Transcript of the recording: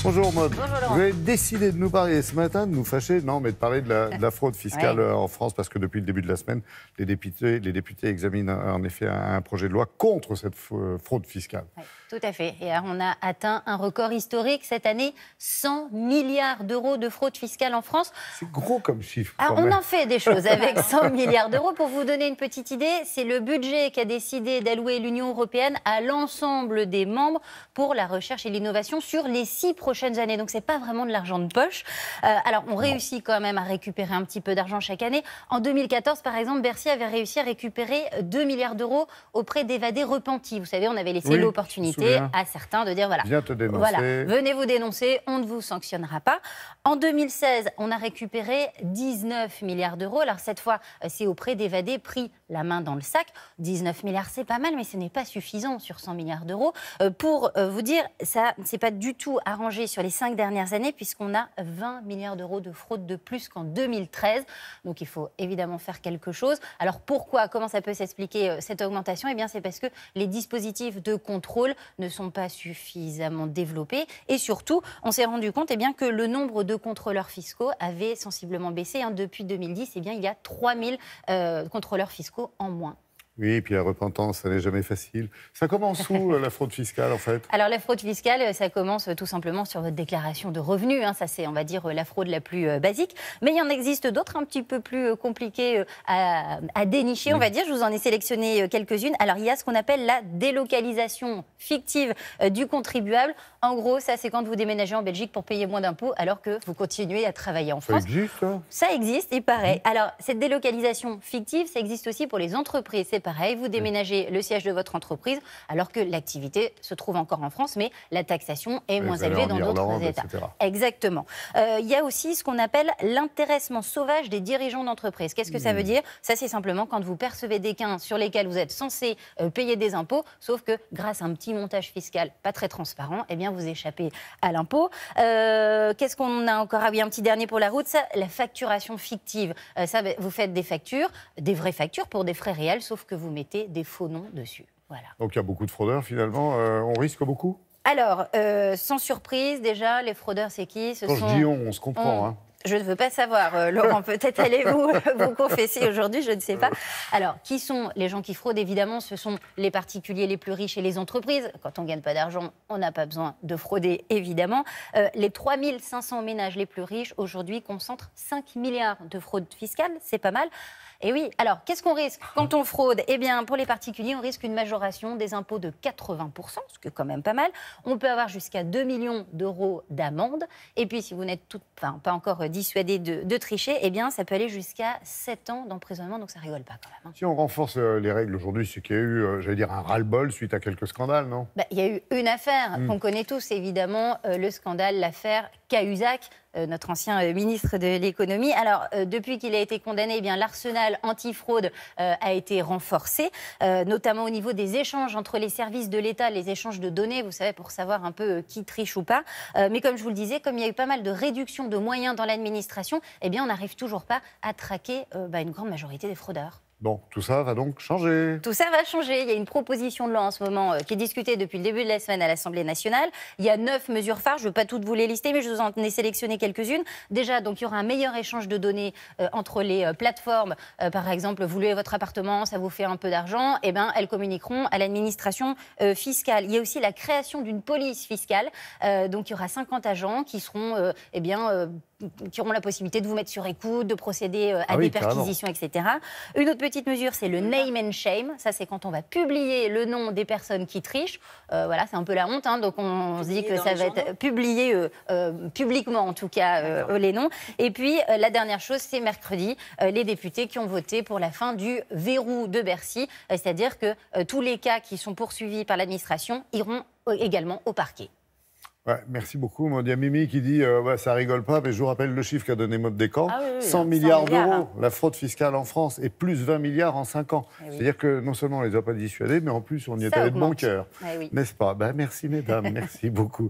Bonjour Maud. Bonjour Laurent. Vous avez décidé de nous parler ce matin, de nous fâcher, non, mais de parler de la fraude fiscale en France, parce que depuis le début de la semaine, les députés examinent en effet un projet de loi contre cette fraude fiscale. Oui, tout à fait. Et on a atteint un record historique cette année, 100 milliards d'euros de fraude fiscale en France. C'est gros comme chiffre. Alors, on en fait des choses avec 100 milliards d'euros. Pour vous donner une petite idée, c'est le budget qu'a décidé d'allouer l'Union européenne à l'ensemble des membres pour la recherche et l'innovation sur les 6 prochaines années. Donc, ce n'est pas vraiment de l'argent de poche. Alors, on réussit quand même à récupérer un petit peu d'argent chaque année. En 2014, par exemple, Bercy avait réussi à récupérer 2 milliards d'euros auprès d'évadés repentis. Vous savez, on avait laissé l'opportunité à certains de dire, voilà, viens te dénoncer. Voilà, venez vous dénoncer, on ne vous sanctionnera pas. En 2016, on a récupéré 19 milliards d'euros. Alors, cette fois, c'est auprès d'évadés pris la main dans le sac. 19 milliards, c'est pas mal, mais ce n'est pas suffisant sur 100 milliards d'euros. Pour vous dire, ça ne s'est pas du tout arrangé sur les 5 dernières années, puisqu'on a 20 milliards d'euros de fraude de plus qu'en 2013. Donc, il faut évidemment faire quelque chose. Alors, pourquoi, comment ça peut s'expliquer cette augmentation? Eh bien, c'est parce que les dispositifs de contrôle ne sont pas suffisamment développés. Et surtout, on s'est rendu compte que le nombre de contrôleurs fiscaux avait sensiblement baissé. Depuis 2010, il y a 3000 contrôleurs fiscaux en moins. Oui, et puis la repentance, ça n'est jamais facile. Ça commence où, la fraude fiscale, en fait? Alors, la fraude fiscale, ça commence tout simplement sur votre déclaration de revenus. Ça, c'est, on va dire, la fraude la plus basique. Mais il y en existe d'autres un petit peu plus compliquées à dénicher, on va dire. Je vous en ai sélectionné quelques-unes. Alors, il y a ce qu'on appelle la délocalisation fictive du contribuable. En gros, ça, c'est quand vous déménagez en Belgique pour payer moins d'impôts alors que vous continuez à travailler en France. Ça existe, ça? Ça existe, il paraît. Alors, cette délocalisation fictive, ça existe aussi pour les entreprises. C'est pareil, vous déménagez le siège de votre entreprise alors que l'activité se trouve encore en France, mais la taxation est moins élevée dans d'autres États. Etc. Exactement. Il y a aussi ce qu'on appelle l'intéressement sauvage des dirigeants d'entreprise. Qu'est-ce que ça veut dire? Ça, c'est simplement quand vous percevez des gains sur lesquels vous êtes censé payer des impôts, sauf que grâce à un petit montage fiscal pas très transparent, vous échappez à l'impôt. Qu'est-ce qu'on a encore? Ah oui, un petit dernier pour la route, ça, la facturation fictive. Ça, vous faites des factures, des vraies factures pour des frais réels, sauf que vous mettez des faux noms dessus. Voilà. Donc il y a beaucoup de fraudeurs, finalement. On risque beaucoup? Alors, sans surprise, déjà, les fraudeurs, c'est qui? Quand je dis on se comprend. Je ne veux pas savoir, Laurent, peut-être allez-vous vous confesser aujourd'hui, je ne sais pas. Alors, qui sont les gens qui fraudent? Évidemment, ce sont les particuliers les plus riches et les entreprises. Quand on ne gagne pas d'argent, on n'a pas besoin de frauder, évidemment. Les 3500 ménages les plus riches, aujourd'hui, concentrent 5 milliards de fraude fiscale, c'est pas mal. Et oui, alors, qu'est-ce qu'on risque quand on fraude? Pour les particuliers, on risque une majoration des impôts de 80%, ce qui est quand même pas mal. On peut avoir jusqu'à 2 millions d'euros d'amende. Et puis, si vous n'êtes pas encore dissuadé de tricher, ça peut aller jusqu'à 7 ans d'emprisonnement, donc ça rigole pas quand même. Si on renforce les règles aujourd'hui, c'est qu'il y a eu, un ras-le-bol suite à quelques scandales, non? Il y a eu une affaire qu'on connaît tous, évidemment, le scandale, l'affaire Cahuzac, notre ancien ministre de l'économie. Alors, depuis qu'il a été condamné, l'arsenal antifraude a été renforcé, notamment au niveau des échanges entre les services de l'État, les échanges de données, vous savez, pour savoir un peu qui triche ou pas. Mais comme je vous le disais, comme il y a eu pas mal de réduction de moyens dans l'administration, on n'arrive toujours pas à traquer une grande majorité des fraudeurs. Bon, tout ça va donc changer. Tout ça va changer. Il y a une proposition de loi en ce moment qui est discutée depuis le début de la semaine à l'Assemblée nationale. Il y a 9 mesures phares. Je ne veux pas toutes vous les lister, mais je vous en ai sélectionné quelques-unes. Déjà, donc, il y aura un meilleur échange de données entre les plateformes. Par exemple, vous louez votre appartement, ça vous fait un peu d'argent. Elles communiqueront à l'administration fiscale. Il y a aussi la création d'une police fiscale. Donc, il y aura 50 agents qui seront qui auront la possibilité de vous mettre sur écoute, de procéder à des perquisitions, etc. Une autre petite mesure, c'est le name and shame. Ça, c'est quand on va publier le nom des personnes qui trichent. Voilà, c'est un peu la honte. Donc, on se dit que ça va être publié publiquement, en tout cas, les noms. Et puis, la dernière chose, c'est mercredi, les députés qui ont voté pour la fin du verrou de Bercy. C'est-à-dire que tous les cas qui sont poursuivis par l'administration iront également au parquet. Ouais, merci beaucoup. Il y a Mimi qui dit ça rigole pas, mais je vous rappelle le chiffre qu'a donné Maud Descamps. 100 milliards d'euros, la fraude fiscale en France, et plus 20 milliards en 5 ans. C'est-à-dire que non seulement on ne les a pas dissuadés, mais en plus on y est allé de bon cœur. N'est-ce pas? Merci mesdames, merci beaucoup.